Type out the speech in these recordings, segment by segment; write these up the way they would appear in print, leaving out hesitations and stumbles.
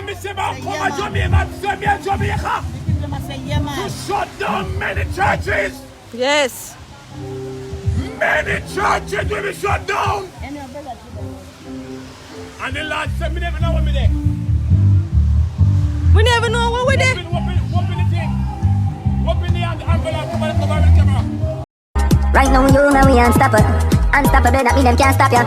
me say about Jamaica to shut down many churches. Yes. Many churches will be shut down. And the Lord said, we never know what we there. We never know what we there. Open the thing. Open the envelope. Come on, cover the camera. Right now you and we unstoppable. Unstoppable, that mean them can't stop ya.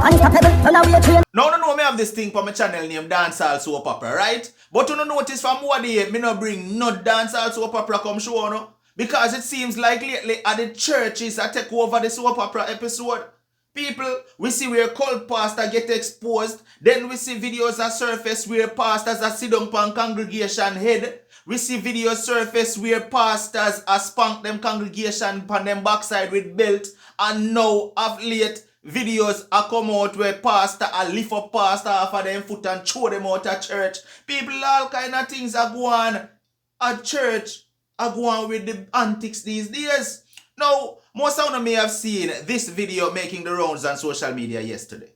Unstoppable, run away train. No, me have this thing for my channel named Dancehall Soap Opera, right? But you don't notice from what day, me no bring no Dancehall Soap Opera come show, no? Because it seems like lately at the churches that take over the soap opera episode. People, we see where cult pastor get exposed. Then we see videos that surface where pastors are sit down on congregation head. We see videos surface where pastors are spank them congregation on them backside with belt. And now, of late, videos are come out where pastor are lift up pastor off of them foot and throw them out of church. People, all kind of things are going at church. Are going with the antics these days. Now, most of you may have seen this video making the rounds on social media yesterday.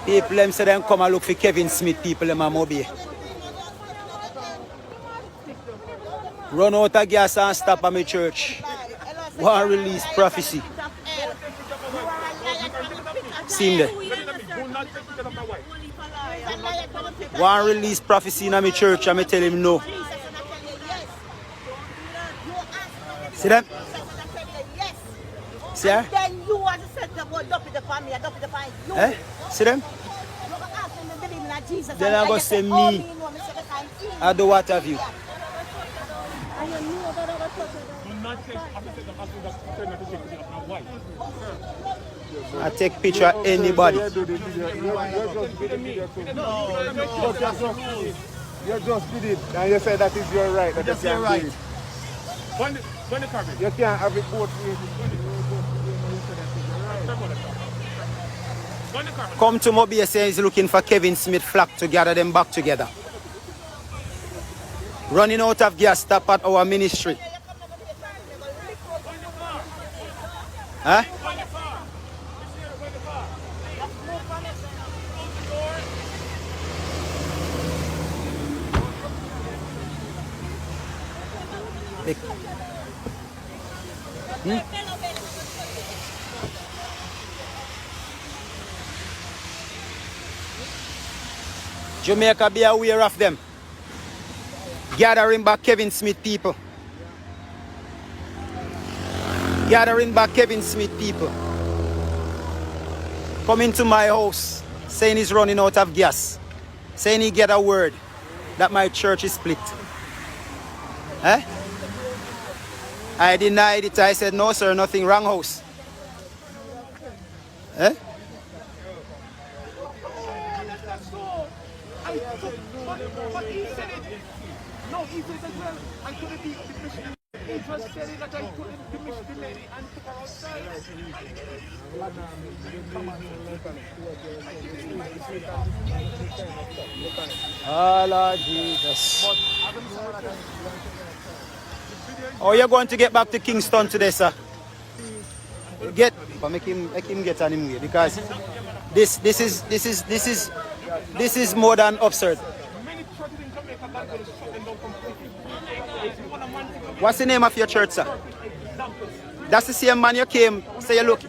People them say them come and look for Kevin Smith, people them a mobile. Run out of gas and stop at my church. One release prophecy. See him there. One release prophecy in my church and I tell him no. See them? See her? Then you want to set the word up with the family, up with the family. Eh? See them? Then I go say me. I do what have you. I take picture of anybody. You just did it and you said that is your right. That is your right. You can't have it both ways. Come to Mobile say he's looking for Kevin Smith flock to gather them back together. Running out of gas stop at our ministry. Huh? Jamaica, be aware of them. Gathering back Kevin Smith people. Gathering back Kevin Smith people. Coming to my house, saying he's running out of gas. Saying he get a word that my church is split. Eh? I denied it. I said, no, sir, nothing wrong, house. Eh? But he said it. No, he said it as well. I couldn't be the mission. He just said it that I couldn't diminish the lady and took her outside. Oh, Lord Jesus. Oh, you're going to get back to Kingston today, sir? Get, but make him get on him way, because this is more than absurd. What's the name of your church, sir? That's the same man you came, say you look.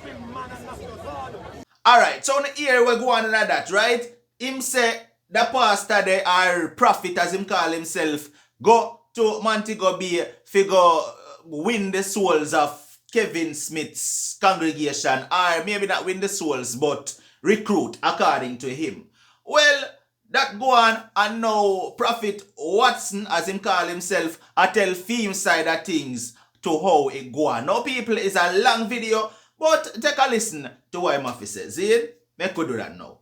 Alright, so here we go on like that, right? Him say the pastor there or prophet as him call himself go to Montego Bay figure win the souls of Kevin Smith's congregation, or maybe not win the souls but recruit according to him. Well, that go on, and now Prophet Watson, as him call himself, I tell theme side of things to how it go on. Now people, it's a long video, but take a listen to what him says. See? Make we do that now.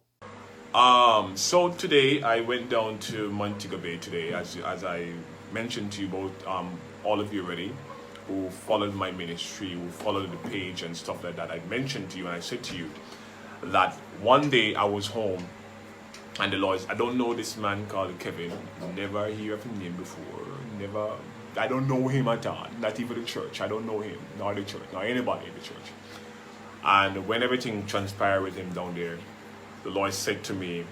So today I went down to Montego Bay today, as I mentioned to you both, all of you already, who followed my ministry, who followed the page and stuff like that. I mentioned to you and I said to you that one day I was home and the Lord, I don't know this man called Kevin, never hear of his name before, never, I don't know him at all, not even the church, I don't know him, nor the church, nor anybody in the church. And when everything transpired with him down there, the Lord said to me,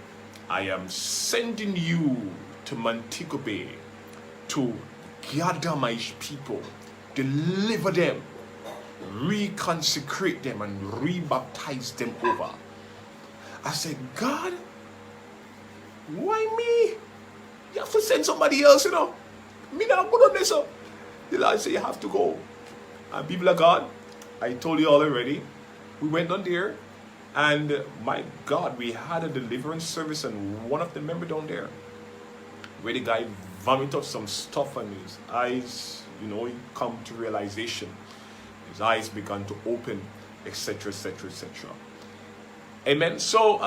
I am sending you to Montego Bay to gather my people, deliver them, reconsecrate them, and rebaptize them over. I said, God, why me? You have to send somebody else, you know. Me not good on this. The Lord said, you have to go. And people of God, I told you all already, we went on there, and my God, we had a deliverance service, and one of the members down there, where the guy vomited up some stuff, and his eyes, you know, he come to realization. His eyes began to open, etc., etc., etc. Amen. So,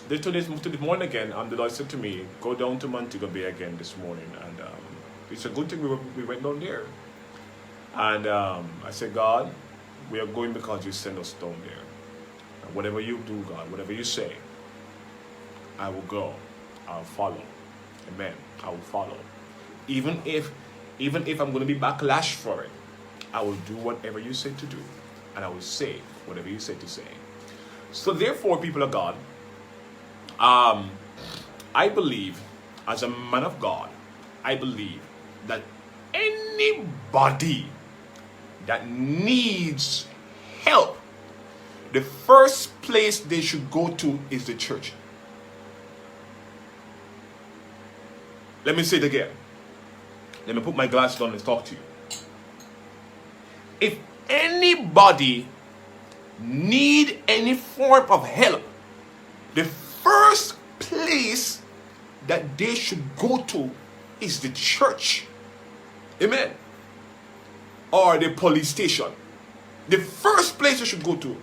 to this morning again, the Lord said to me, go down to Montego Bay again this morning, and it's a good thing we went down there. And I said, God, we are going because you sent us down there. And whatever you do, God, whatever you say, I will go. I'll follow. Amen. I will follow. Even if I'm going to be backlash for it, I will do whatever you say to do. And I will say whatever you say to say. So therefore, people of God, I believe, as a man of God, I believe that anybody that needs help, the first place they should go to is the church. Let me say it again. Let me put my glasses on and talk to you. If anybody need any form of help, the first place that they should go to is the church. Amen. Or the police station. The first place they should go to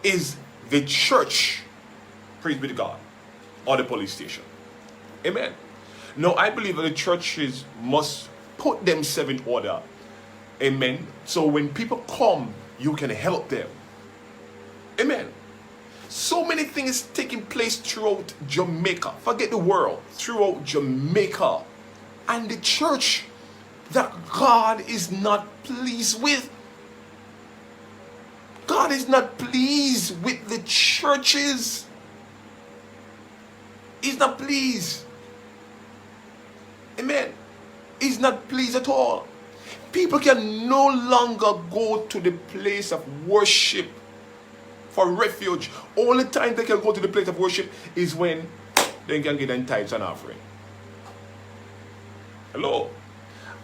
is the church. Praise be to God. Or the police station. Amen. Now, I believe that the churches must put themselves in order. Amen. So when people come, you can help them. Amen. So many things taking place throughout Jamaica. Forget the world. Throughout Jamaica. And the church that God is not pleased with. God is not pleased with the churches. He's not pleased. Amen. He's not pleased at all. People can no longer go to the place of worship for refuge. Only time they can go to the place of worship is when they can get in tithes and offering. Hello.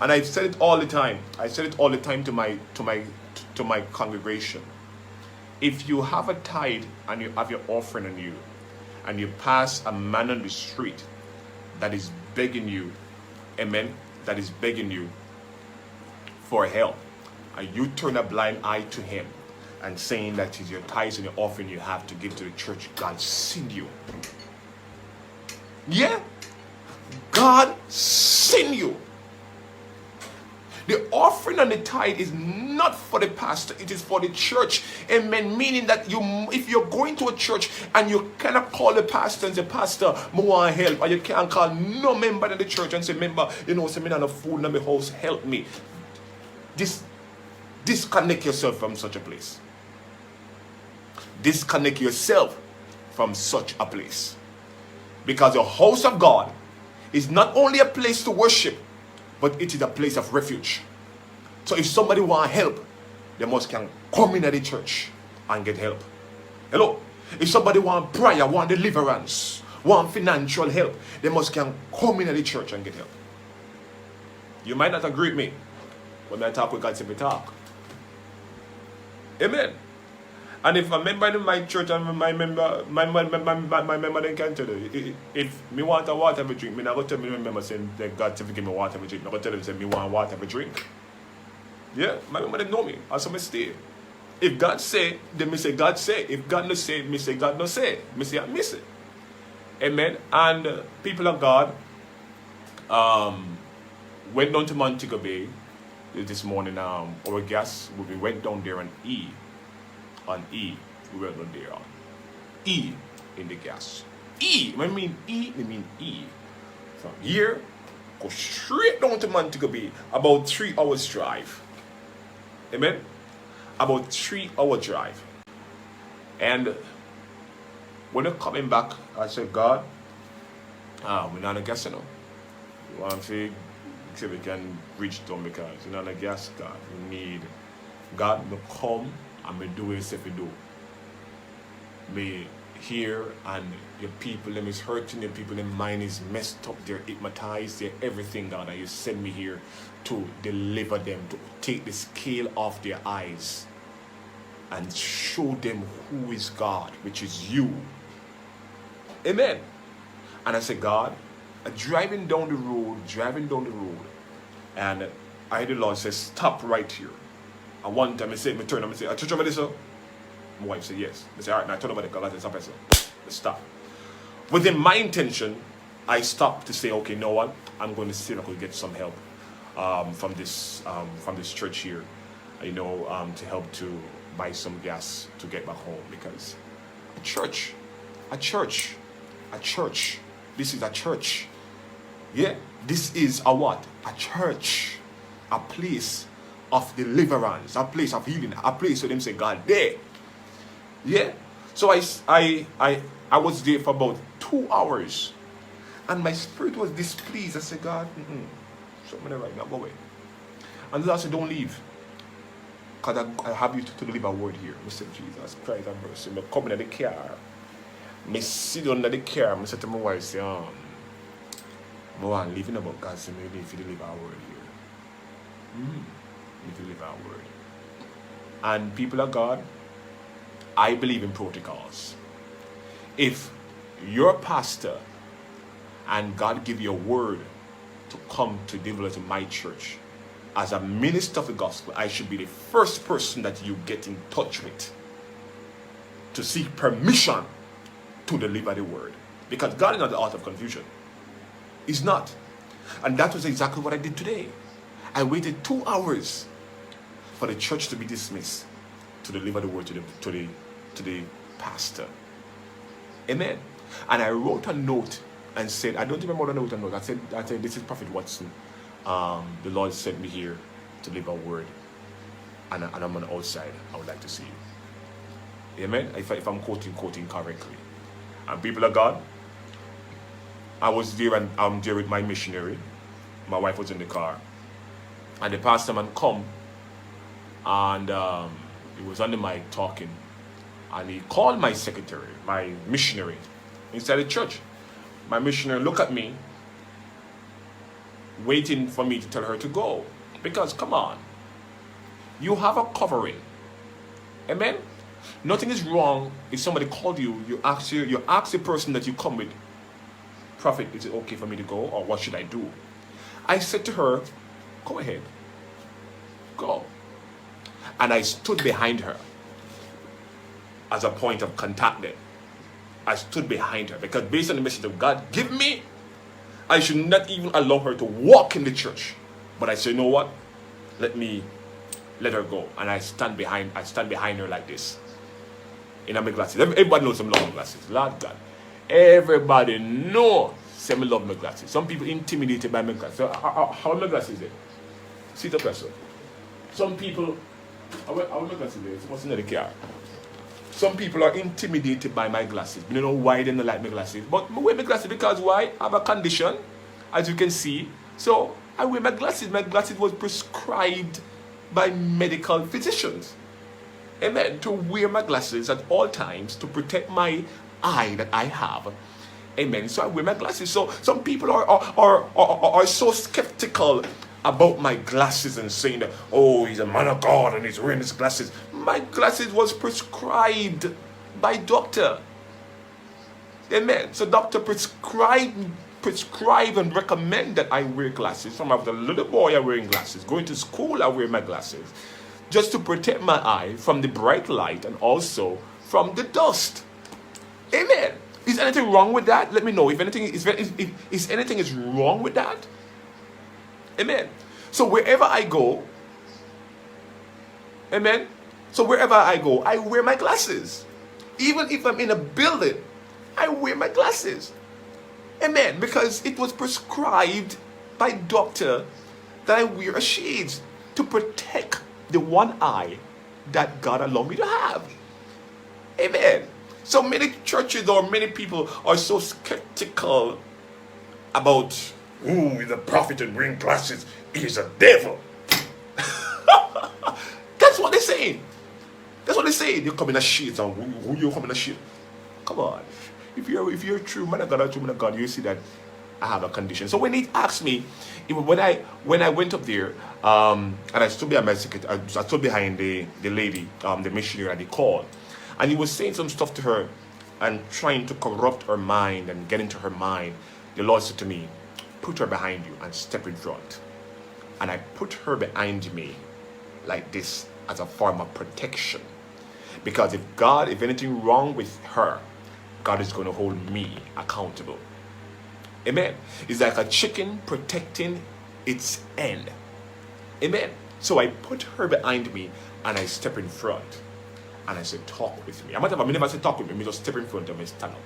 And I said it all the time. I said it all the time to my congregation. If you have a tithe and you have your offering on you, and you pass a man on the street that is begging you, amen, that is begging you for help, and you turn a blind eye to him and saying that is your tithes and your offering you have to give to the church, God send you. Yeah, God send you. The offering and the tithe is not for the pastor, it is for the church. Amen. Meaning that if you're going to a church and you cannot call the pastor and say, Pastor, I want help, or you can't call no member in the church and say, member, you know, say me not a food in my house, help me. Disconnect yourself from such a place. Disconnect yourself from such a place. Because the house of God is not only a place to worship, but it is a place of refuge. So if somebody want help, they must can come in at the church and get help. Hello? If somebody want prayer, want deliverance, want financial help, they must can come in at the church and get help. You might not agree with me when I talk with God, say me talk. Amen. And if a member in my church and my member then can tell you, if me want a water every drink, me not go tell me member saying that God to give me water every drink. I go tell them say me want water every drink. Yeah, my member them know me. And so me stay. If God say, then me say God say. If God no say, me say God no say. Me say I miss it. Amen. And people of God went down to Montego Bay this morning. Our gas, we went down there on E. We went down there on E in the gas. E, when I mean E, I mean E. From here, go straight down to Montego Bay, about 3 hours drive. Amen? About 3 hour drive. And when I'm coming back, I said, God, we're not a gas, you know. You want to see we can reach them because we're not a gas, God. We need God to come and we do what He said we do. Me here and your people, them is hurting, your people, their mind is messed up, they're hypnotized, they're everything, God. And you send me here to deliver them, to take the scale off their eyes and show them who is God, which is you. Amen. And I said, God, driving down the road, and I heard the Lord say, stop right here. And one time I said, I turn, I said, I touch over this, sir? My wife said, yes. I said, all right, now I turn over the car, I said, stop, sir. Let's stop. Within my intention, I stopped to say, okay, you know what? I'm going to see if I could get some help from this church here, you know, to help to buy some gas to get back home, because a church, this is a church. Yeah, this is a what? A church, a place of deliverance, a place of healing, a place where them say God there. Yeah, so I was there for about 2 hours, and my spirit was displeased. I said, God, something right now, go away. And the Lord said, don't leave, because I have you to deliver a word here. I said, Jesus Christ have mercy. I come in the car, I sit under the car, I said to my wife, say, I want living about God, so maybe if you deliver a word here. If you deliver a word. And people of God, I believe in protocols. If your pastor and God give you a word to come to deliver to my church, as a minister of the gospel, I should be the first person that you get in touch with to seek permission to deliver the word. Because God is not the author of confusion. He's not. And that was exactly what I did today. I waited 2 hours for the church to be dismissed to deliver the word to the pastor. Amen. And I wrote a note and said, I don't remember what I wrote a note. I said, this is Prophet Watson. The Lord sent me here to deliver a word. And I'm on the outside. I would like to see you. Amen. If I'm quoting correctly. And people of God, I was there and I'm there with my missionary. My wife was in the car. And the pastor man come and he was on the mic talking. And he called my secretary, my missionary, inside the church. My missionary looked at me, waiting for me to tell her to go. Because, come on, you have a covering. Amen? Nothing is wrong if somebody called you, you ask the person that you come with, Prophet, is it okay for me to go, or what should I do? I said to her, go ahead. Go. And I stood behind her as a point of contact there. I stood behind her because based on the message of God give me, I should not even allow her to walk in the church. But I said, you know what? Let her go. And I stand behind her like this. In my glasses. Everybody knows I'm love my glasses. Lord God. Everybody knows I love my glasses. Some people intimidated by my glasses. So, how my glasses there? Sit up yourself. Some people, how my glasses there? What's in the car? Some people are intimidated by my glasses. You know why they don't like my glasses. But I wear my glasses because why? I have a condition, as you can see. So I wear my glasses. My glasses was prescribed by medical physicians. Amen. To wear my glasses at all times to protect my eye that I have. Amen. So I wear my glasses. So some people are so skeptical about my glasses and saying that, oh, he's a man of God and he's wearing his glasses. My glasses was prescribed by doctor. Amen. So doctor prescribe and recommend that I wear glasses. From I was a little boy, I wearing glasses. Going to school, I wear my glasses. Just to protect my eye from the bright light and also from the dust. Amen. Is anything wrong with that? Let me know. If anything is wrong with that. Amen. So wherever I go, amen. So wherever I go, I wear my glasses. Even if I'm in a building, I wear my glasses. Amen. Because it was prescribed by doctor that I wear a shades to protect the one eye that God allowed me to have. Amen. So many churches or many people are so skeptical about who is a prophet and wearing glasses is a devil. That's what they're saying. That's what they say. You come in a shades and who you come in a shade? Come on. If you're a true man of God or true man of God, you see that I have a condition. So when he asked me, when I went up there, and I stood behind my secretary, I stood behind the lady, the missionary that he called, and he was saying some stuff to her and trying to corrupt her mind and get into her mind. The Lord said to me, put her behind you and step in front. And I put her behind me like this as a form of protection. Because if anything wrong with her, God is going to hold me accountable. Amen. It's like a chicken protecting its end. Amen. So I put her behind me and I step in front. And I said, talk with me. I never said talk with me, just step in front of me, stand up.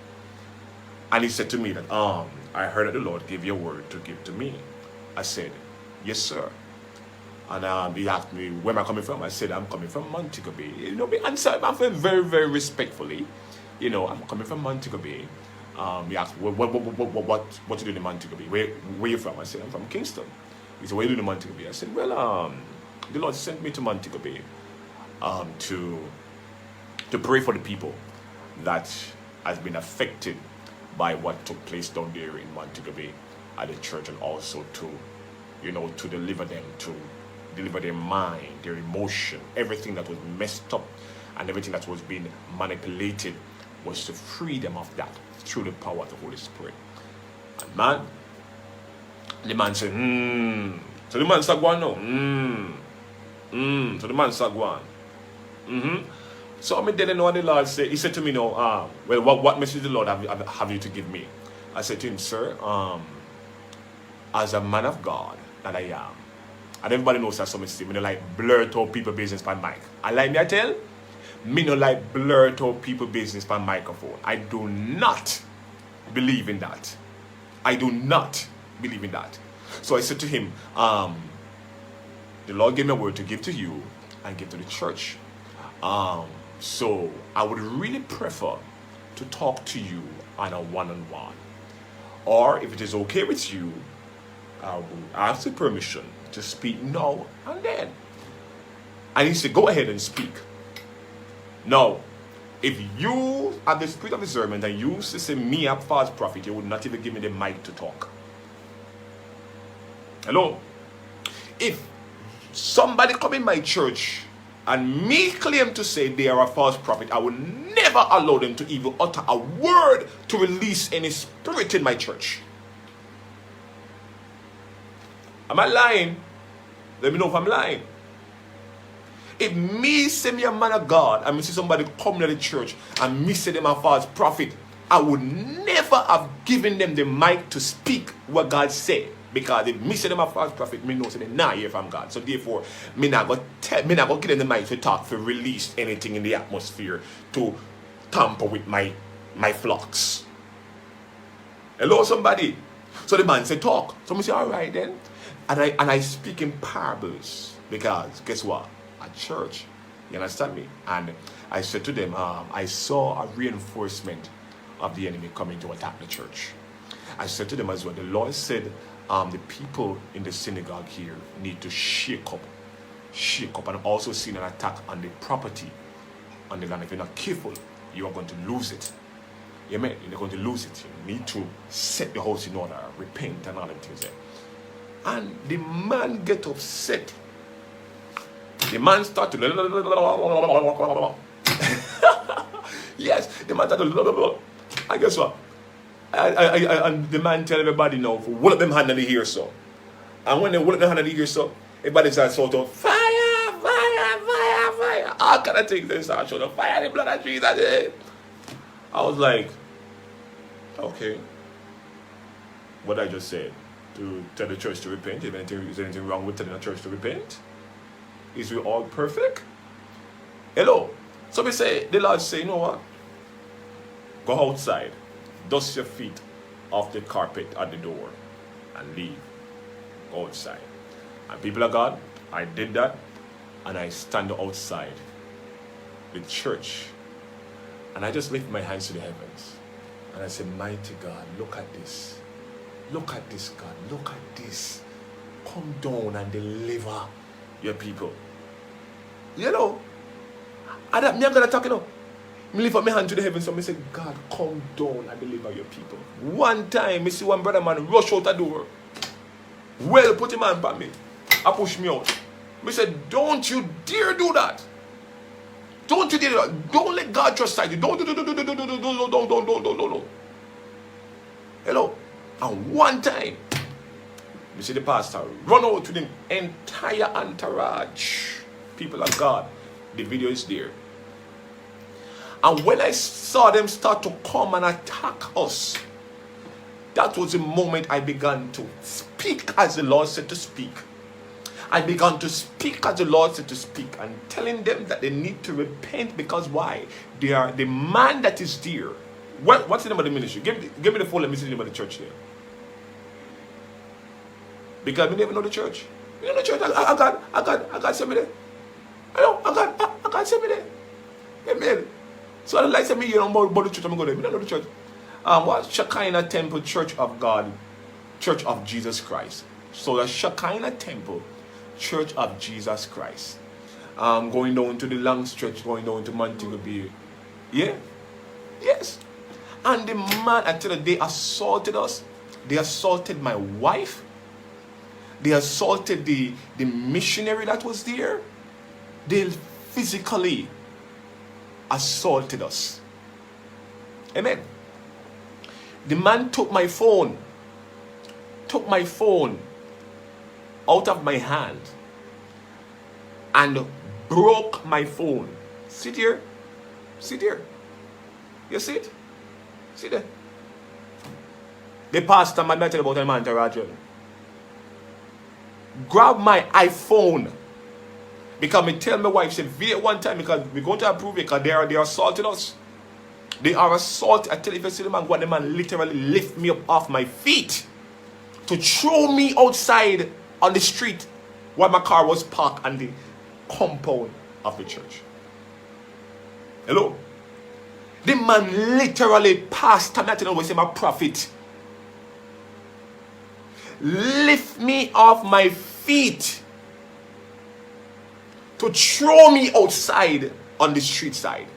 And he said to me that, I heard that the Lord gave you a word to give to me. I said, yes, sir. And he asked me, where am I coming from? I said, I'm coming from Montego Bay. You know, I answered very, very respectfully. You know, I'm coming from Montego Bay. He asked, what you doing in Montego Bay? Where you from? I said, I'm from Kingston. He said, what you doing in Montego Bay? I said, well, the Lord sent me to Montego Bay to pray for the people that has been affected by what took place down there in Montego Bay at the church, and also to deliver them, to deliver their mind, their emotion, everything that was messed up and everything that was being manipulated, was to free them of that through the power of the Holy Spirit. And man, the man said, So the man said, go on now. So the man said, go on. So I didn't know what the Lord said. He said to me, no, well, what message the Lord have you to give me? I said to him, sir, as a man of God that I am, and everybody knows that some say, me no like blur to people business by mic. I like me I tell, me no like blur to people business by microphone. I do not believe in that. I do not believe in that. So I said to him, the Lord gave me a word to give to you and give to the church. So I would really prefer to talk to you on a one-on-one. Or if it is okay with you, I will ask the permission to speak now and then. And he said, go ahead and speak. Now, if you have the spirit of discernment and you say me a false prophet, you would not even give me the mic to talk. Hello? If somebody come in my church and me claim to say they are a false prophet, I will never allow them to even utter a word to release any spirit in my church. Am I lying? Let me know if I'm lying. If me say me a man of God and me see somebody come to the church and me say them a false prophet, I would never have given them the mic to speak what God said. Because if me say them a false prophet, me know say they not hear from God. So therefore, me not go give them the mic to talk, to release anything in the atmosphere, to tamper with my flocks. Hello, somebody. So the man said, talk. So me say, all right then. And I speak in parables. Because guess what? At church, you understand me? And I said to them, I saw a reinforcement of the enemy coming to attack the church. I said to them as well, the Lord said, the people in the synagogue here need to shake up, and also see an attack on the property on the land. If you're not careful, you are going to lose it. Amen. You're going to lose it. You need to set the house in order, repent, and all them things there. And the man get upset. The man started to yes, the man started I guess what? And the man tell everybody now for hold up them hand in the ear so. And when they hold up their hand in the ear so, everybody starts sort of fire. All kind of things they start showing up, fire the blood of Jesus. I was like, okay. What I just said, to tell the church to repent. Is there anything wrong with telling the church to repent? Is we all perfect? Hello. So we say, the Lord say, you know what? Go outside. Dust your feet off the carpet at the door and leave. Go outside. And people of God, I did that and I stand outside the church And I just lift my hands to the heavens. And I said, mighty God, look at this. Look at this, God. Look at this. Come down and deliver your people. You know, I'm going to talk, you know. I lift up my hand to the heavens and I say, God, come down and deliver your people. One time, I see one brother man rush out the door. Well, put him hand by me. I push me out. I said, don't you dare do that. Don't you dare do that. Don't let God trust you. Don't. Hello. And one time, you see the pastor run out with the entire entourage. People of God. The video is there. And when I saw them start to come and attack us, that was the moment I began to speak as the Lord said to speak. I began to speak as the Lord said to speak and telling them that they need to repent because why? They are the man that is there. What's the name of the ministry? Give me the phone, let me see the name of the church there. Because we never know the church. You know the church. I got somebody there. I know, I got somebody there. Amen. So I like to me, you know, about the church, I'm going to go there. I don't know the church. What's Shekinah Temple Church of God, Church of Jesus Christ. So the Shekinah Temple Church of Jesus Christ. Going down to the long stretch, going down to Montego Bay. Yeah? Yes. And the man, I tell you, they assaulted us. They assaulted my wife. They assaulted the missionary that was there. They physically assaulted us. Amen. The man took my phone out of my hand and broke my phone. Sit here. You see it? See there? The pastor, man, I tell you about a man, Rajan. Grab my iPhone. Because me tell my wife, say, video one time because we're going to approve it because they are assaulting us. They are assaulting. I tell you, if you see the man, the man literally lift me up off my feet to throw me outside on the street where my car was parked on the compound of the church. Hello? The man literally passed, I'm not telling you, my prophet. Lift me off my feet to throw me outside on the street side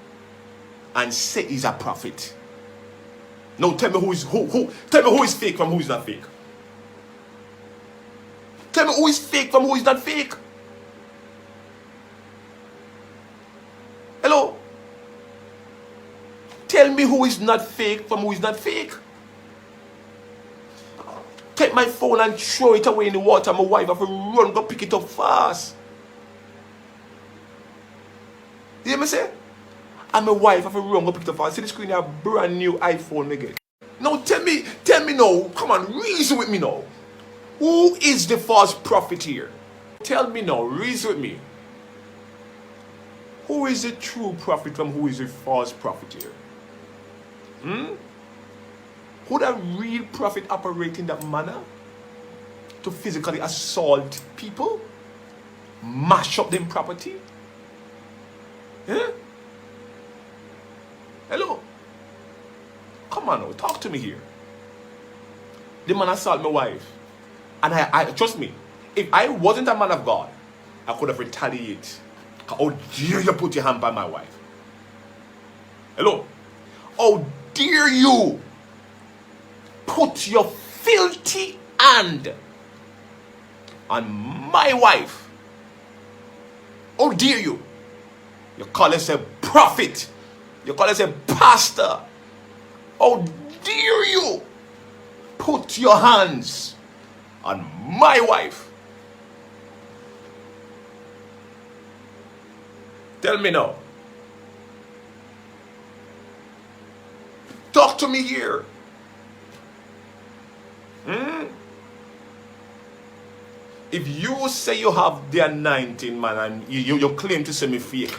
and say he's a prophet. Now tell me who is fake from who is not fake. Tell me who is fake from who is not fake. Hello? Tell me who is not fake from who is not fake. Take my phone and throw it away in the water. My wife have to run, go pick it up fast. You hear me say? And my wife have to run, go pick it up fast. See the screen, a brand new iPhone again. Now tell me now. Come on, reason with me now. Who is the false prophet here? Tell me now, reason with me. Who is the true prophet from who is the false prophet here? Would a real prophet operate in that manner? To physically assault people? Mash up them property? Yeah? Hello? Come on now, talk to me here. The man assaulted my wife. And I trust me, if I wasn't a man of God, I could have retaliated. How dare you put your hand by my wife? Hello? How dare you put your filthy hand on my wife? How dare you? You call us a prophet. You call us a pastor. How dare you put your hands on my wife? Tell me now. Talk to me here. If you say you have the anointing, man, and you claim to say me fake,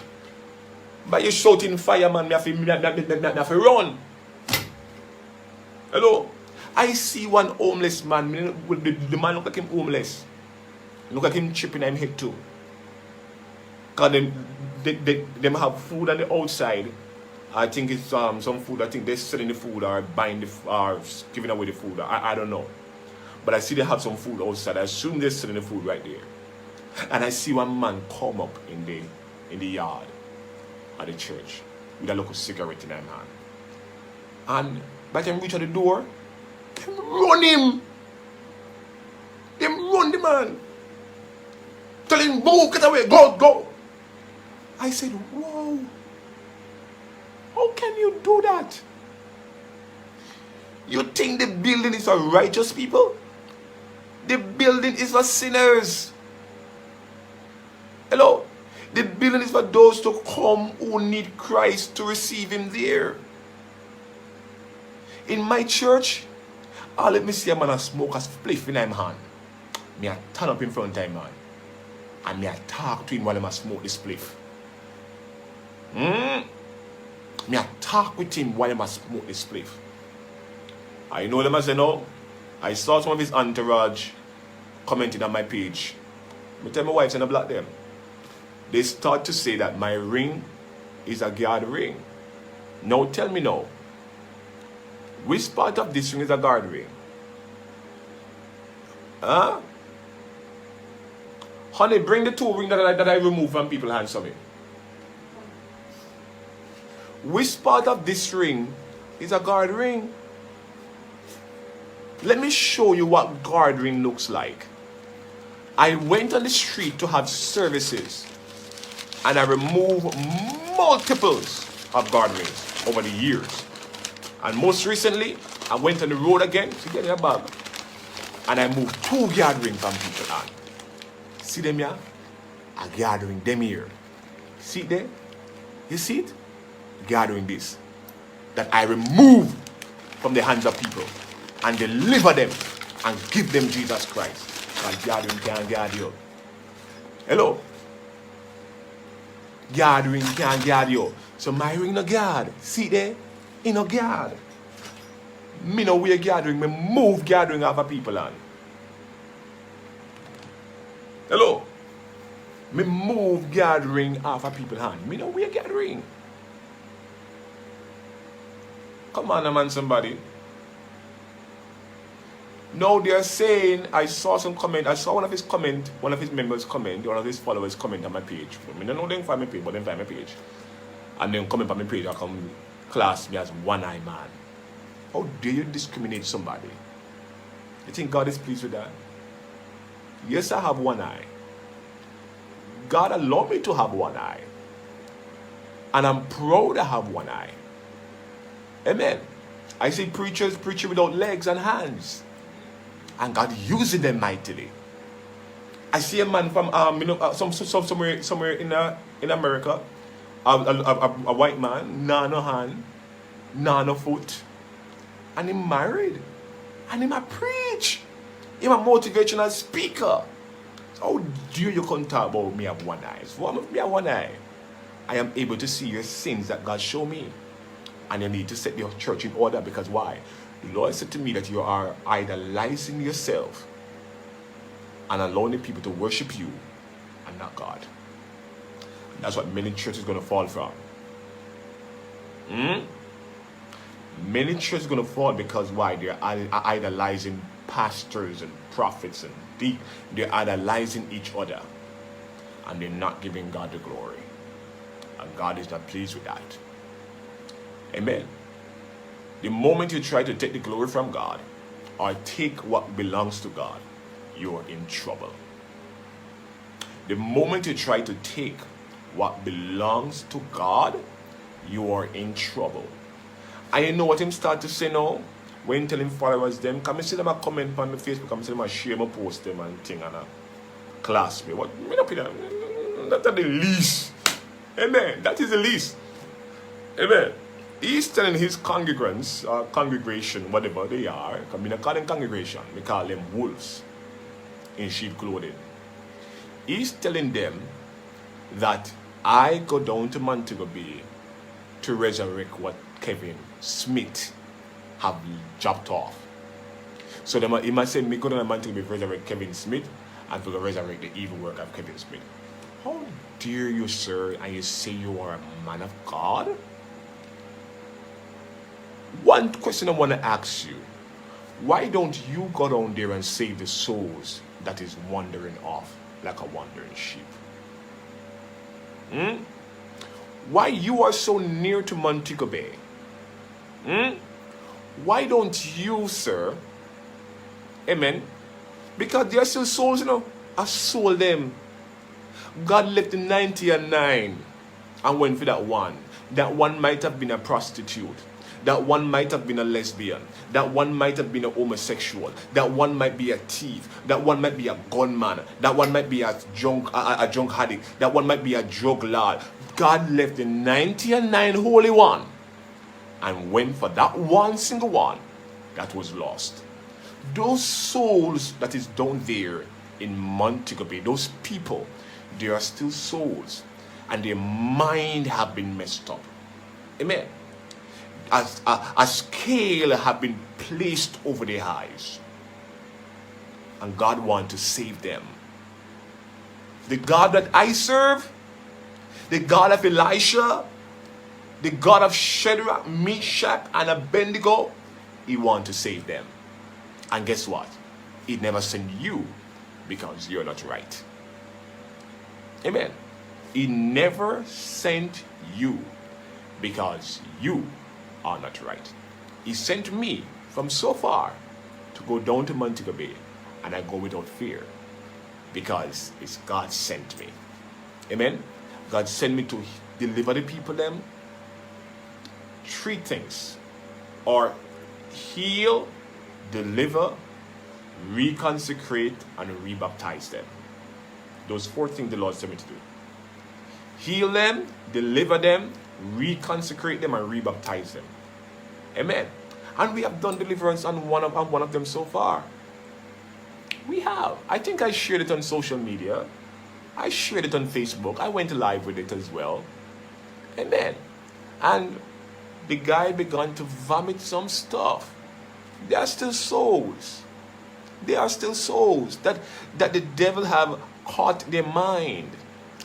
but you shouting fire, man, me have to run. Hello? I see one homeless man. The man look like him homeless. Look like him chipping on his head too. Because them have food on the outside I think it's some food. I think they're selling the food or buying or giving away the food. I don't know. But I see they have some food outside. I assume they're selling the food right there. And I see one man come up in the yard at the church with a local cigarette in his hand. And by the time he reach at the door, they run him. They run the man. Tell him, go, get away, go. I said, whoa. How can you do that? You think the building is for righteous people? The building is for sinners. Hello? The building is for those to come who need Christ to receive him there. In my church, I'll let me see a man a smoke a spliff in his hand. Me I turn up in front of him, man. And me I talk to him while he smoke the spliff. Me I talk with him while he smoke the spliff. I know them as I know. I saw some of his entourage commenting on my page. I tell my wife and I block them. They start to say that my ring is a guard ring. Now tell me now, which part of this ring is a guard ring? Huh? Honey, bring the two rings that I remove from people's hands for me. Which part of this ring is a guard ring? Let me show you what guard ring looks like. I went on the street to have services and I removed multiples of guard rings over the years. And most recently, I went on the road again to get a bag and I moved 2 guard rings from people on. See them here? A guard ring, them here. See it there? You see it? Guard ring this. That I remove from the hands of people and deliver them and give them Jesus Christ. Because gathering can't guard you. Hello? Gathering can't guard you. So my ring no guard. See there? In no guard. Me no wear gathering. Me move gathering off of people on. Hello? Me move gathering off of people's hand. Me no wear gathering. Come on, man, somebody. No, they're saying, I saw some comment, I saw one of his members comment, one of his followers comment on my page. I mean, I know they find my page, but they find my page. And then comment on my page, I come class me as one-eye man. How dare you discriminate somebody? You think God is pleased with that? Yes, I have one eye. God allowed me to have one eye. And I'm proud to have one eye. Amen. I see preachers preaching without legs and hands. And God using them mightily. I see a man from somewhere in America, a white man, no hand, no foot, and he married, and he might preach. He's a motivational speaker. So how dare you come talk about me have one eye? So what me have one eye? I am able to see your sins that God showed me. And you need to set your church in order, because why? The Lord said to me that you are idolizing yourself and allowing the people to worship you and not God. And that's what many churches are going to fall from. Many churches are going to fall because why? They're idolizing pastors and prophets, and they're idolizing each other, and they're not giving God the glory. And God is not pleased with that. Amen. The moment you try to take the glory from God or take what belongs to God, you are in trouble. The moment you try to take what belongs to God, you are in trouble. And you know what him start to say now? When telling followers them, come and see them a comment on my Facebook, come and see them a share my post them and thing and a class me. What? Me not pay them. That's the least. Amen. That is the least. Amen. He's telling his congregants, congregation, whatever they are, I mean, I call them congregation, we call them wolves in sheep clothing. He's telling them that I go down to Montego Bay to resurrect what Kevin Smith have chopped off. So he might say, me go down to Montego Bay to resurrect Kevin Smith and to resurrect the evil work of Kevin Smith. How dare you, sir, and you say you are a man of God? One question I want to ask you. Why don't you go down there and save the souls that is wandering off like a wandering sheep? Why you are so near to Montego Bay? Why don't you, sir? Amen. Because there are still souls, I sold them. God left the 99 and went for that one. That one might have been a prostitute. That one might have been a lesbian. That one might have been a homosexual. That one might be a thief. That one might be a gunman. That one might be a drunk addict. That one might be a drug lord. God left the 99 holy one and went for that one single one that was lost. Those souls that is down there in Montego Bay, those people, they are still souls and their mind have been messed up. Amen. A scale have been placed over their eyes, and God wants to save them. The God that I serve, the God of Elisha, the God of Shadrach, Meshach, and Abednego, He wants to save them. And guess what? He never sent you because you're not right. Amen. He never sent you because you are not right. He sent me from so far to go down to Montego Bay, and I go without fear because it's God sent me. Amen. God sent me to deliver the people them three things, or heal, deliver, reconsecrate, and rebaptize them. Those four things the Lord sent me to do. Heal them, deliver them, reconsecrate them, and rebaptize them. Amen. And we have done deliverance on one of them so far. We have. I think I shared it on social media. I shared it on Facebook. I went live with it as well. Amen. And the guy began to vomit some stuff. They are still souls. They are still souls that the devil have caught their mind,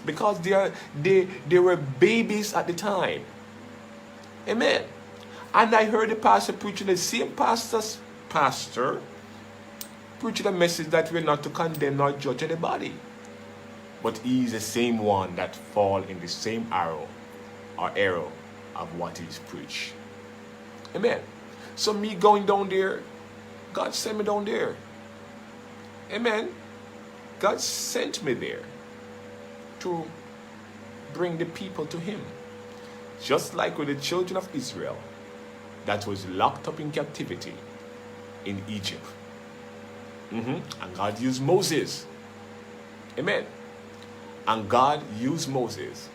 because they were babies at the time. Amen. And I heard the pastor preaching, the same pastor preaching a message that we're not to condemn nor judge anybody. But he is the same one that fall in the same arrow of what he's preached. Amen. So me going down there, God sent me down there. Amen. God sent me there to bring the people to him. Just like with the children of Israel that was locked up in captivity in Egypt. And God used Moses. Amen. And God used Moses,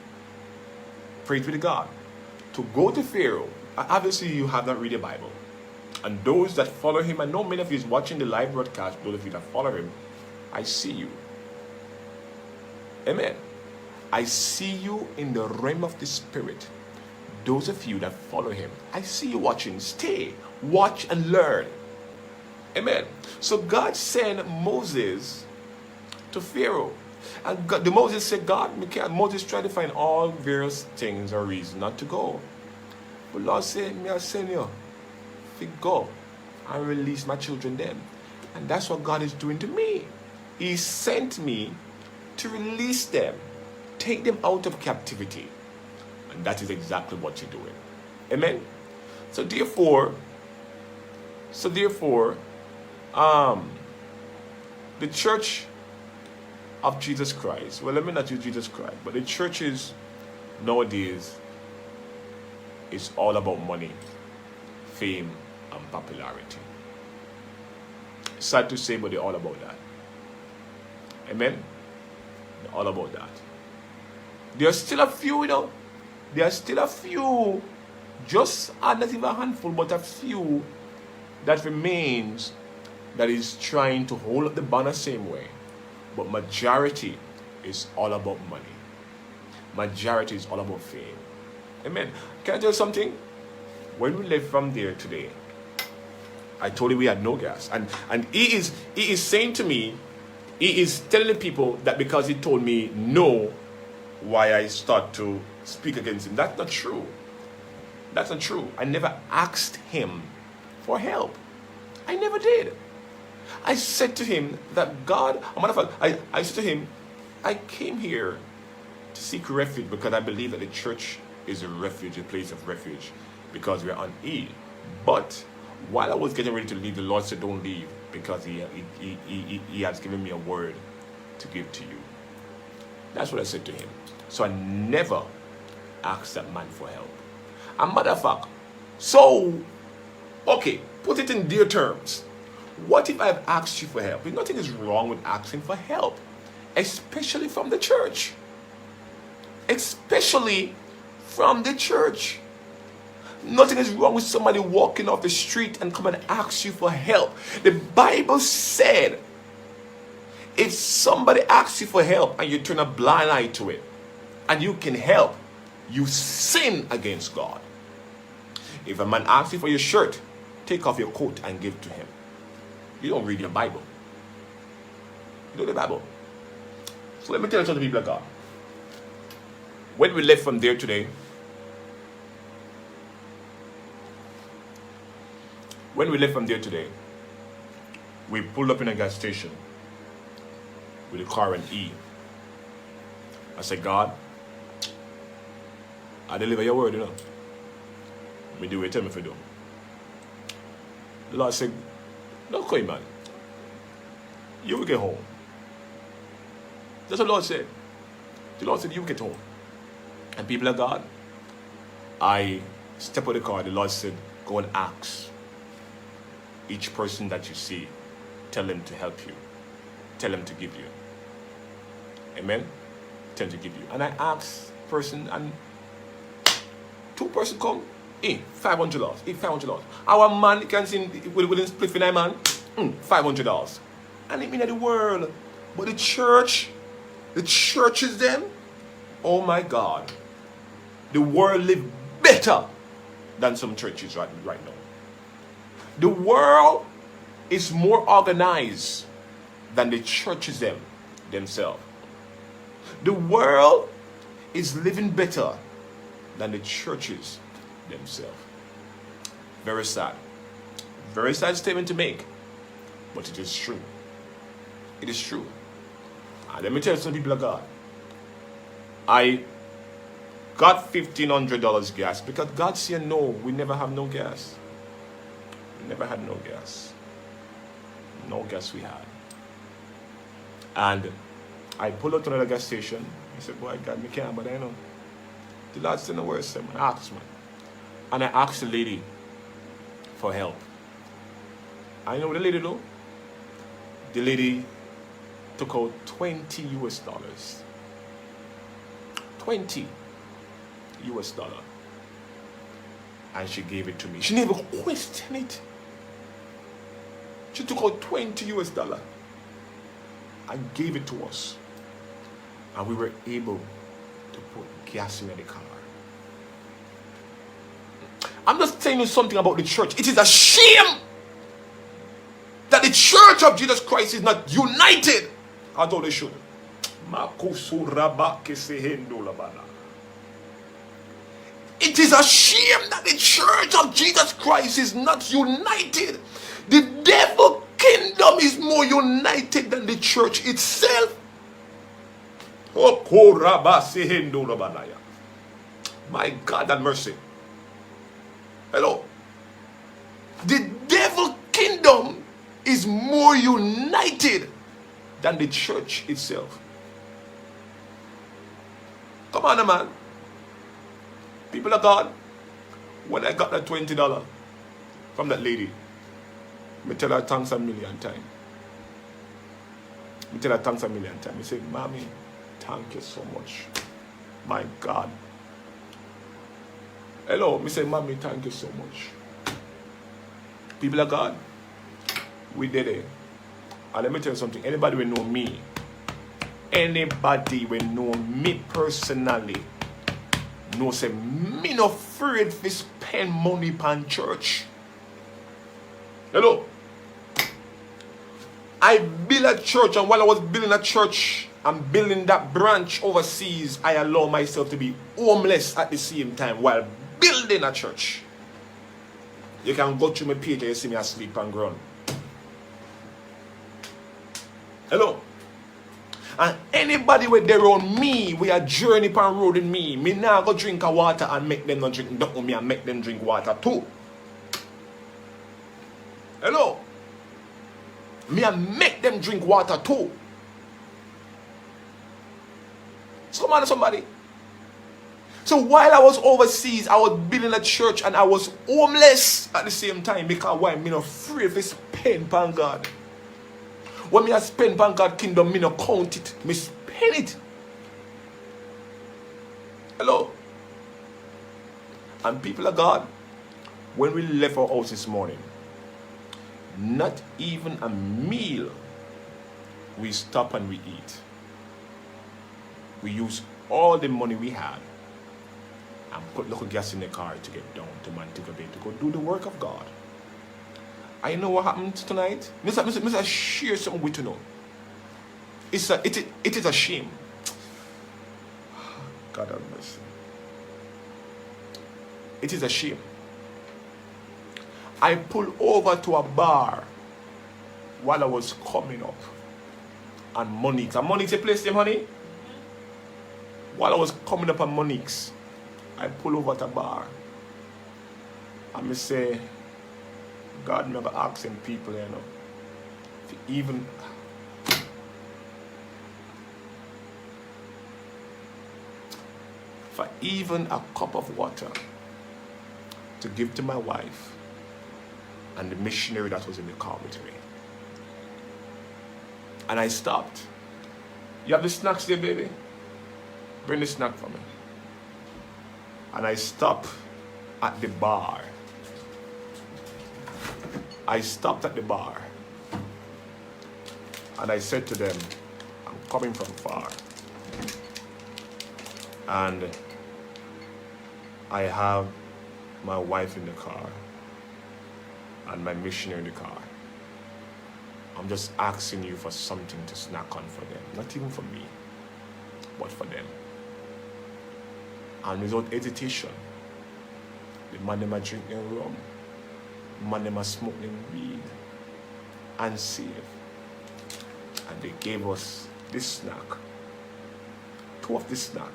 praise be to God, to go to Pharaoh. Obviously, you have not read the Bible. And those that follow him, I know many of you is watching the live broadcast, those of you that follow him, I see you. Amen. I see you in the realm of the Spirit. Those of you that follow him, I see you watching. Stay, watch, and learn. Amen. So God sent Moses to Pharaoh. And God, Moses said, Moses tried to find all various things or reasons not to go. But Lord said, me I send you to go and release my children them. And that's what God is doing to me. He sent me to release them, take them out of captivity. And that is exactly what you're doing. Amen. So therefore, the church of Jesus Christ, well, let me not use Jesus Christ, but the churches nowadays is all about money, fame, and popularity. Sad to say, but they're all about that. Amen? They're all about that. There are still a few, there are still a few, just not even a handful, but a few that remains that is trying to hold up the banner same way. But majority is all about money. Majority is all about fame. Amen. Can I tell you something? When we left from there today, I told you we had no gas. And he is saying to me, he is telling the people that because he told me no, why I start to speak against him. That's not true. That's not true. I never asked him for help. I never did. I said to him that God, a matter of fact, I said to him, I came here to seek refuge because I believe that the church is a refuge, a place of refuge, because we're uneasy. But while I was getting ready to leave, the Lord said, don't leave, because he has given me a word to give to you. That's what I said to him. So I never asked that man for help. A matter of fact, so, okay, put it in dear terms. What if I've asked you for help? Nothing is wrong with asking for help, especially from the church. Especially from the church. Nothing is wrong with somebody walking off the street and come and ask you for help. The Bible said, if somebody asks you for help and you turn a blind eye to it, and you can help, you sin against God. If a man asks you for your shirt, take off your coat and give to him. You don't read your Bible. You know the Bible. So let me tell you something, people of God. When we left from there today, we pulled up in a gas station with a car and E. I said, God, I deliver your word, you know. Me do what you tell me to do. The Lord said, don't call, man. You will get home. That's what the Lord said. The Lord said, you will get home. And people of God, I step out of the car. The Lord said, go and ask each person that you see. Tell them to help you. Tell them to give you. Amen? Tell them to give you. And I asked person, and two person come, $500. $500. Our man can see within split in a man, $500. And it mean the world. But the church is them. Oh my God. The world live better than some churches right now. The world is more organized than the churches themselves. The world is living better than the churches themselves. Very sad. Very sad statement to make, but it is true. It is true. And let me tell you some people of God. I got $1,500 gas because God said no, we never have no gas. We never had no gas. No gas we had. And I pulled up to another gas station. I said, boy, God, me can't, but I know. The Lord said, no worries, man. I asked, man. And I asked the lady for help. I know what the lady do. The lady took out $20 US. $20 US. And she gave it to me. She never questioned it. She took out $20 US and gave it to us. And we were able to put gas in the car. I'm just telling you something about the church. It is a shame that the church of Jesus Christ is not united, although they should. It is a shame that the church of Jesus Christ is not united. The devil kingdom is more united than the church itself. My God, have mercy. Hello. The devil kingdom is more united than the church itself. Come on, man. People of God, when I got that $20 from that lady, I tell her thanks a million times. I tell her thanks a million times. I say, Mommy, thank you so much. My God. Hello, I say, Mommy, thank you so much. People of God, we did it. And let me tell you something. Anybody will know me. Anybody will know me personally. No, say, me no afraid to spend money upon church. Hello. I built a church, and while I was building a church and building that branch overseas, I allowed myself to be homeless at the same time while building day in a church. You can go through my page and you see me asleep on ground. Hello? And anybody with their own me, we are journey pan road in me now go drink a water and make them not drink nothing me and make them drink water too. Hello? Me and make them drink water too. So come on somebody. So while I was overseas, I was building a church and I was homeless at the same time because why? Me not free to spend pan God. When me I spend pan God kingdom, me not count it. Me spend it. Hello? And people of God, when we left our house this morning, not even a meal we stop and we eat. We use all the money we had and put little gas in the car to get down to Montego Bay to go do the work of God. I know what happened tonight. Mr. share something with you know. It is a shame. God have mercy. It is a shame. I pulled over to a bar while I was coming up. And Monique's. And Monique's a place, honey? While I was coming up on Monique's, I pull over at a bar. And I say, God never asking people, you know, to even for even a cup of water to give to my wife and the missionary that was in the car with me. And I stopped. You have the snacks there, baby? Bring the snack for me. And I stopped at the bar. I stopped at the bar. And I said to them, I'm coming from far. And I have my wife in the car and my missionary in the car. I'm just asking you for something to snack on for them. Not even for me, but for them. And without hesitation, the man them are drinking rum, the man them are smoking weed, and saved. And they gave us this snack, 2 of this snack,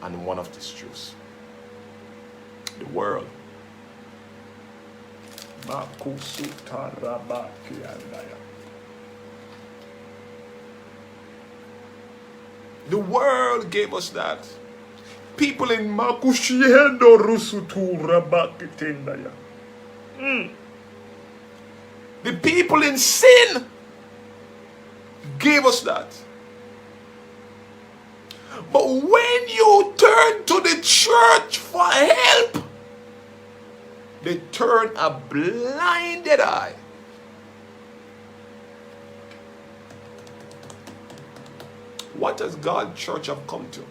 and 1 of this juice. The world. The world gave us that. People in Makushiendo Rusutura Bakitendaya. The people in sin gave us that. But when you turn to the church for help, they turn a blinded eye. What has God's church have come to?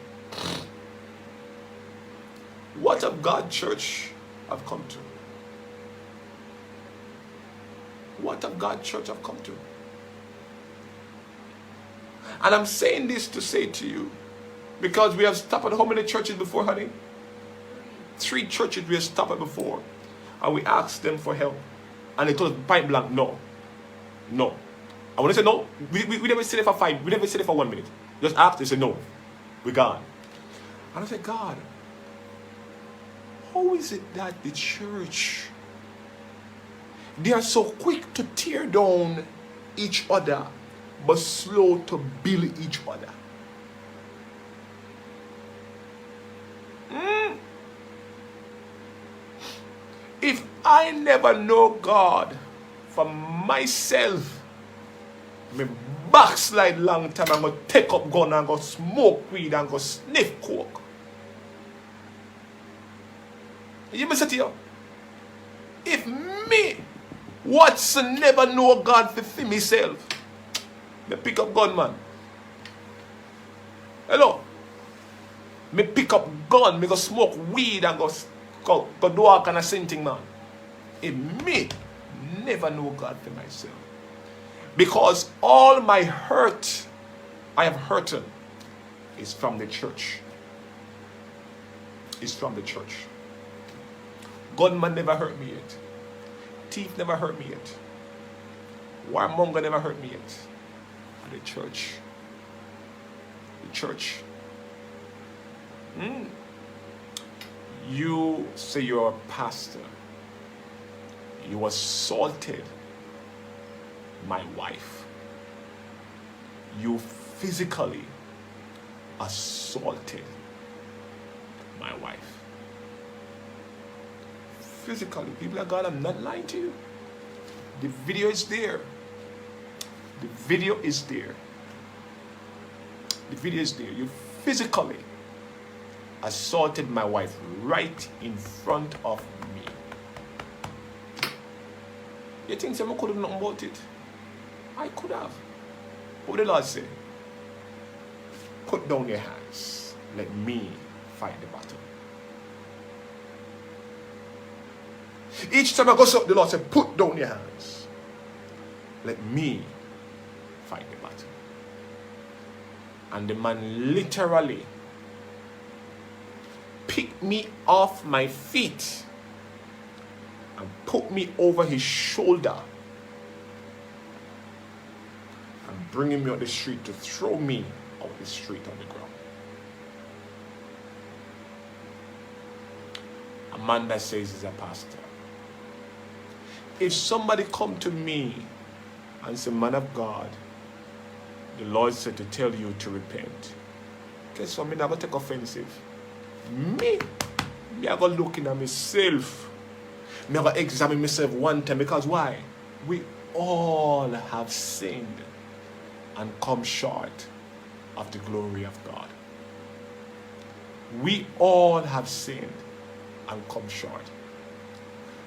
What have God's church have come to? What have God's church have come to? And I'm saying this to say to you, because we have stopped at how many churches before, honey? 3 churches we have stopped at before. And we asked them for help. And they told us point blank, no. No. And when they said no, we never said it for 5, we never said it for 1 minute. Just asked, they said no. We're gone. And I said, God, how is it that the church, they are so quick to tear down each other, but slow to build each other? If I never know God for myself, me backslide long time, I'm going to take up gun and go smoke weed and go sniff coke. You me say to you, if me, Watson, never know God for myself, me pick up gun, man. Hello? Me pick up gun, me go smoke weed and go do all kind of same thing, man. If me never know God for myself. Because all my hurt I have hurted is from the church. is from the church. Gunman never hurt me yet. Thief never hurt me yet. Warmonger never hurt me yet. And the church. The church. You say you're a pastor. You assaulted my wife. You physically assaulted my wife. Physically. People of God, I'm not lying to you. The video is there. The video is there. The video is there. You physically assaulted my wife right in front of me. You think someone could have known about it? I could have. What did the Lord say? Put down your hands. Let me fight the battle. Each time I go up, the Lord said, put down your hands. Let me fight the battle. And the man literally picked me off my feet and put me over his shoulder and bringing me on the street to throw me out the street on the ground. A man that says he's a pastor. If somebody come to me and say, man of God, the Lord said to tell you to repent, guess what? I'm not going to take offensive. Me, I'm going to look in at myself. I'm going to examine myself one time, because why? We all have sinned and come short of the glory of God. We all have sinned and come short.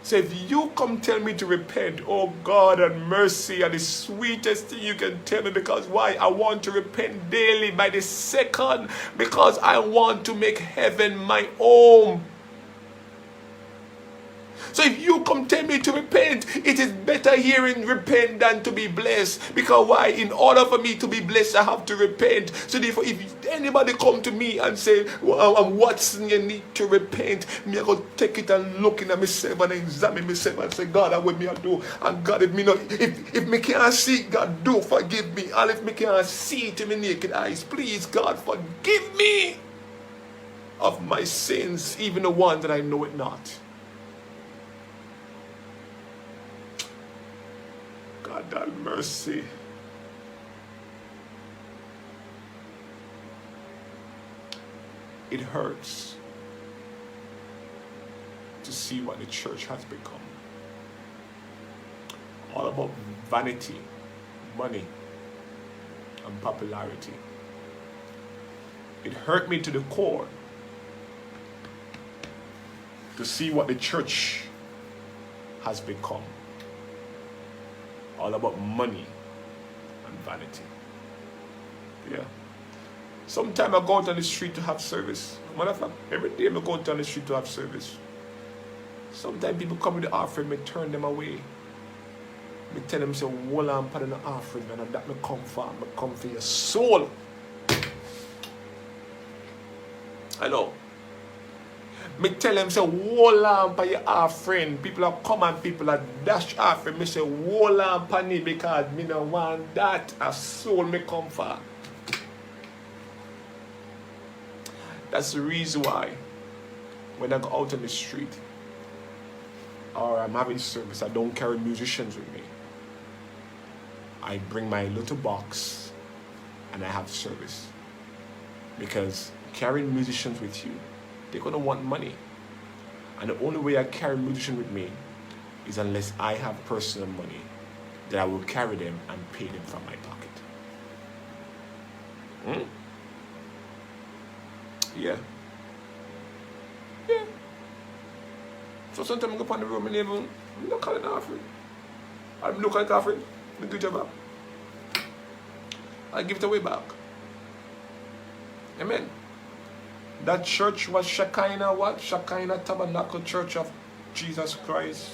So if you come tell me to repent, oh God and mercy are the sweetest thing you can tell me, because why? I want to repent daily by the second, because I want to make heaven my home. So if you come tell me to repent, it is better hearing repent than to be blessed. Because why? In order for me to be blessed, I have to repent. So therefore, if anybody come to me and say, well, what's you need to repent, me I go take it and looking at myself and examine myself and say, God, what me I do? And God, if me not, if me can't see, God, do forgive me. And if me can't see it in my naked eyes, please, God, forgive me of my sins, even the one that I know it not. God have mercy. It hurts to see what the church has become. All about vanity, money, and popularity. It hurt me to the core to see what the church has become. All about money and vanity. Yeah. Sometimes I go out on the street to have service. Matter of fact, every day I go out on the street to have service. Sometimes people come with the offering, me turn them away. Me tell them, say, hold on, put in the offering, and that me come for. Me come for your soul. Hello. Me tell them, say, hold on for your offering. People are come and people are dash offering. Me say, hold on for it, because me no want that. A soul me come for. That's the reason why when I go out on the street or I'm having service, I don't carry musicians with me. I bring my little box and I have service. Because carrying musicians with you, they're going to want money. And the only way I carry musicians with me is unless I have personal money that I will carry them and pay them from my pocket. Yeah. Yeah. So sometimes I go upon the room and even I'm not calling an offering. I'm not calling an offering. I do it back. I give it away back. Amen. That church was Shekinah what? Shekinah Tabernacle Church of Jesus Christ.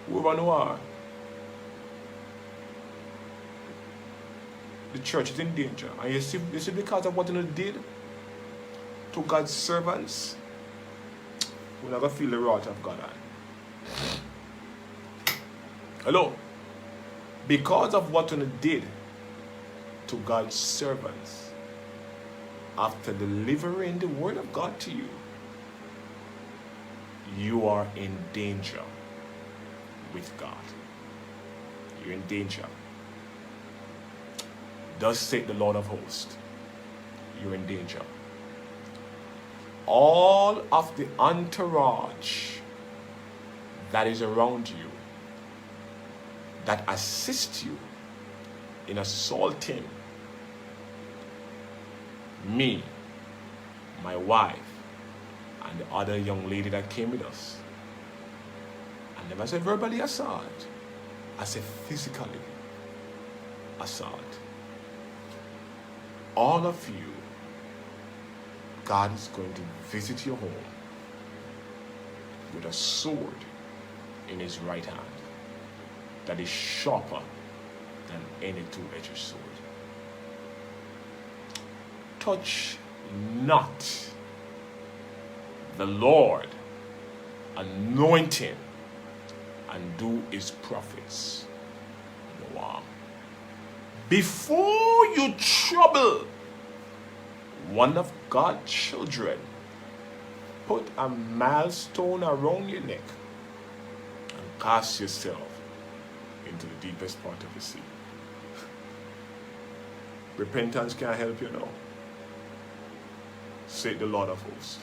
Whoever know are. The church is in danger. And you see because of what you did to God's servants, we're not going to feel the wrath of God. Hello? Because of what you did to God's servants, after delivering the word of God to you, you are in danger with God. You're in danger. Thus saith the Lord of hosts, you're in danger. All of the entourage that is around you, that assists you in assaulting me, my wife, and the other young lady that came with us. I never said verbally assault, I said physically assault. All of you, God is going to visit your home with a sword in his right hand that is sharper than any two-edged sword. Touch not the Lord anointing and do his prophets no harm. Before you trouble one of God's children, put a milestone around your neck and cast yourself into the deepest part of the sea. Repentance can't help you now. Said the Lord of hosts.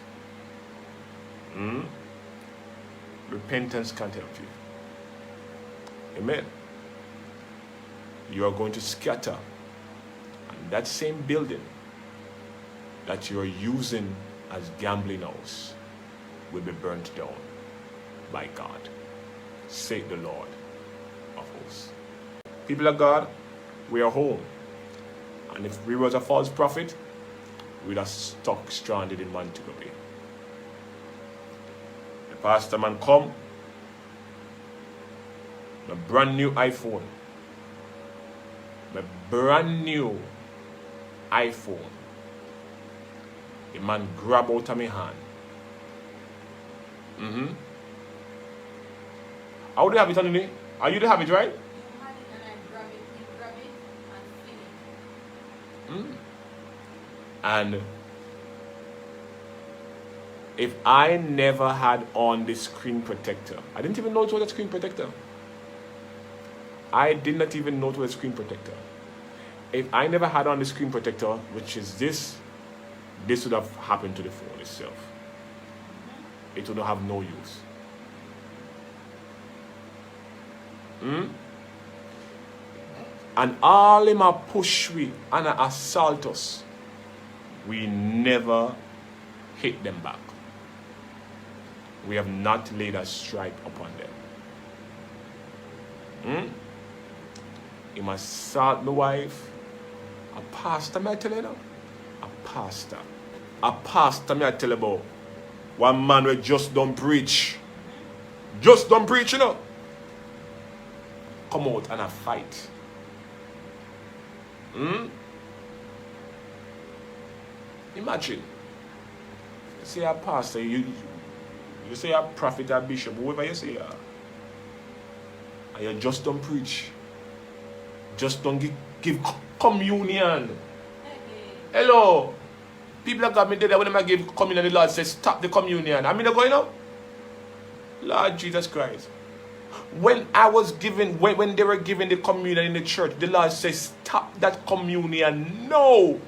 Repentance can't help you. Amen. You are going to scatter, and that same building that you are using as gambling house will be burnt down by God. Said the Lord of hosts. People of God, we are home. And if we was a false prophet, we'd have stuck stranded in Montego Bay. The pastor man come, a brand new iPhone. A brand new iPhone. The man grab out of my hand. How do you have it, Anthony? Are you to have it, right? You had it and I grab it, you grab it and fling it. And if I never had on the screen protector, I didn't even know it was a screen protector. I did not even know it was a screen protector. If I never had on the screen protector, which is this would have happened to the phone itself. It would have no use. And all him a push we and a assault us, we never hit them back. We have not laid a strike upon them. Him assault my wife. A pastor, may I tell you now? A pastor. A pastor, may I tell you about? One man will just don't preach. Just don't preach, you know. Come out and a fight. Imagine. You say a pastor, you say a prophet, a bishop, whoever you say, and you just don't preach. Just don't give communion. Hello. People have got me there when I give communion, the Lord says, stop the communion. I mean, they're going up. Lord Jesus Christ. When I was giving, when they were giving the communion in the church, the Lord says, stop that communion. No.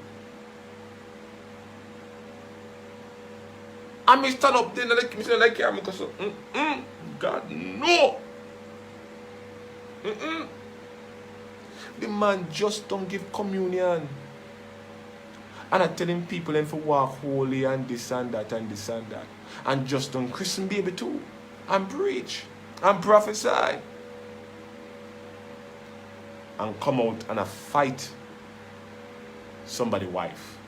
I may stand up there and like I'm because God, no. The man just don't give communion. And I'm telling people them for walk holy and this and that and this and that. And just don't christen baby too. And preach. And prophesy. And come out and I fight somebody's wife.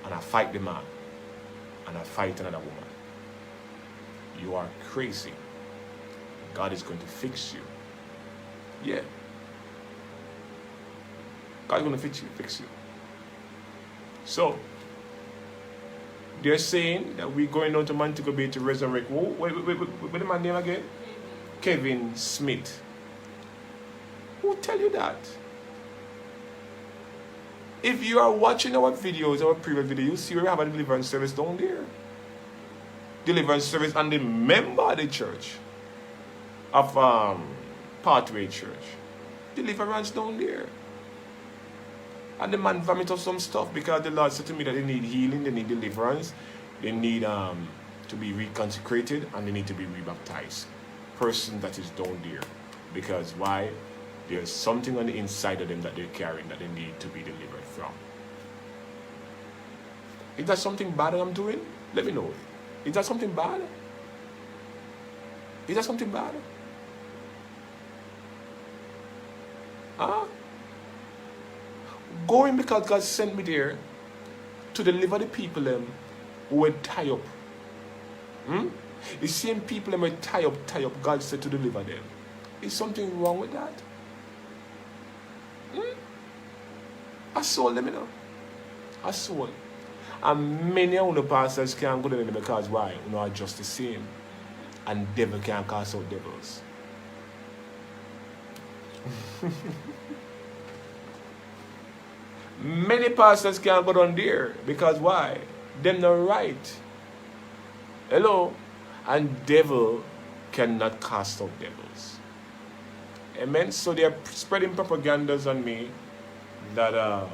And I fight the man. And I fight another woman. You are crazy. God is going to fix you. Yeah. God's going to fix you. So, They're saying that we're going down to Montego Bay to resurrect. What the man name again? Kevin Smith. Who tell you that? If you are watching our videos, our previous videos, you see we have a deliverance service down there. Deliverance service and the member of the church of Pathway Church. Deliverance down there. And the man vomit up some stuff because the Lord said to me that they need healing, they need deliverance, they need to be reconsecrated, and they need to be rebaptized. Person that is down there. Because why? There's something on the inside of them that they're carrying that they need to be delivered from. Is that something bad that I'm doing? Let me know. Is that something bad? Is that something bad? Huh? Going because God sent me there to deliver the people who were tied up. The same people who were tied up, God said to deliver them. Is something wrong with that? I sold them, you know. I sold. And many of the pastors can't go to them because why? You know, are just the same. And devil can't cast out devils. Many pastors can't go down there because why? Them not right. Hello? And devil cannot cast out devils. Amen? So they are spreading propagandas on me that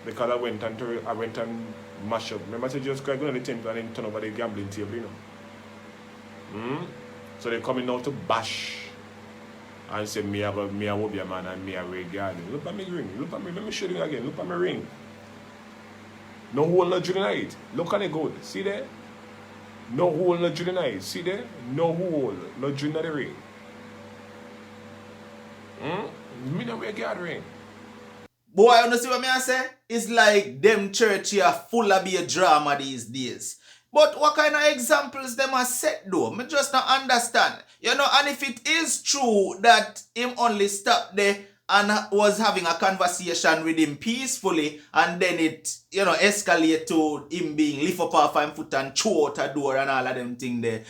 because I went and mash up. Remember I said just go to the temple and then turn over the gambling table, you know. So they're coming out to bash and say me I will be a man and me a way garden. Look at me ring. Look at me. Let me show you again. Look at my ring. No hole, no jewel in it. Look at it good. See there? No hole, no jewel in it. See there? No hole, no jewel in the ring. Me no way gathering. Boy, you know see what I say? It's like them church here full of be a drama these days. But what kind of examples them are set though? Me just not understand. You know, and if it is true that him only stopped there and was having a conversation with him peacefully and then it, you know, escalate to him being lift up off him foot and chew out a door and all of them thing there.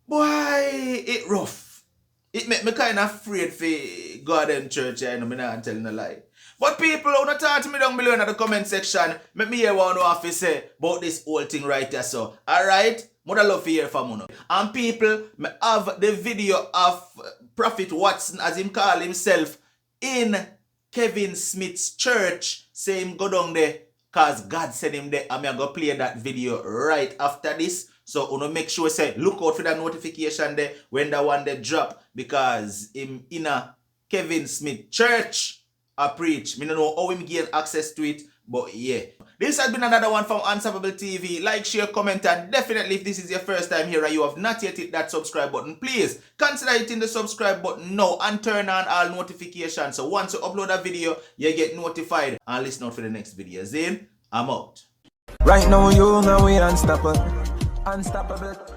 Boy, it rough. It make me kind of afraid for God and church, you know, me not telling a lie. But people who not talk to me down below in the comment section, make me hear what you have to say about this whole thing right here. So, alright? Mother love to hear from you. And people, me have the video of Prophet Watson, as him call himself, in Kevin Smith's church, saying go down there, cause God sent him there. And I'm going to play that video right after this. So, you know, make sure say, look out for that notification there when that one they drop, because him in a Kevin Smith church, I preach. Me don't know how him gain access to it, but yeah. This has been another one from Unstoppable TV. Like, share, comment, and definitely if this is your first time here and you have not yet hit that subscribe button, please consider hitting the subscribe button now and turn on all notifications. So once you upload a video, you get notified and listen out for the next video. Zane, I'm out. Right now you know we unstoppable. Unstoppable.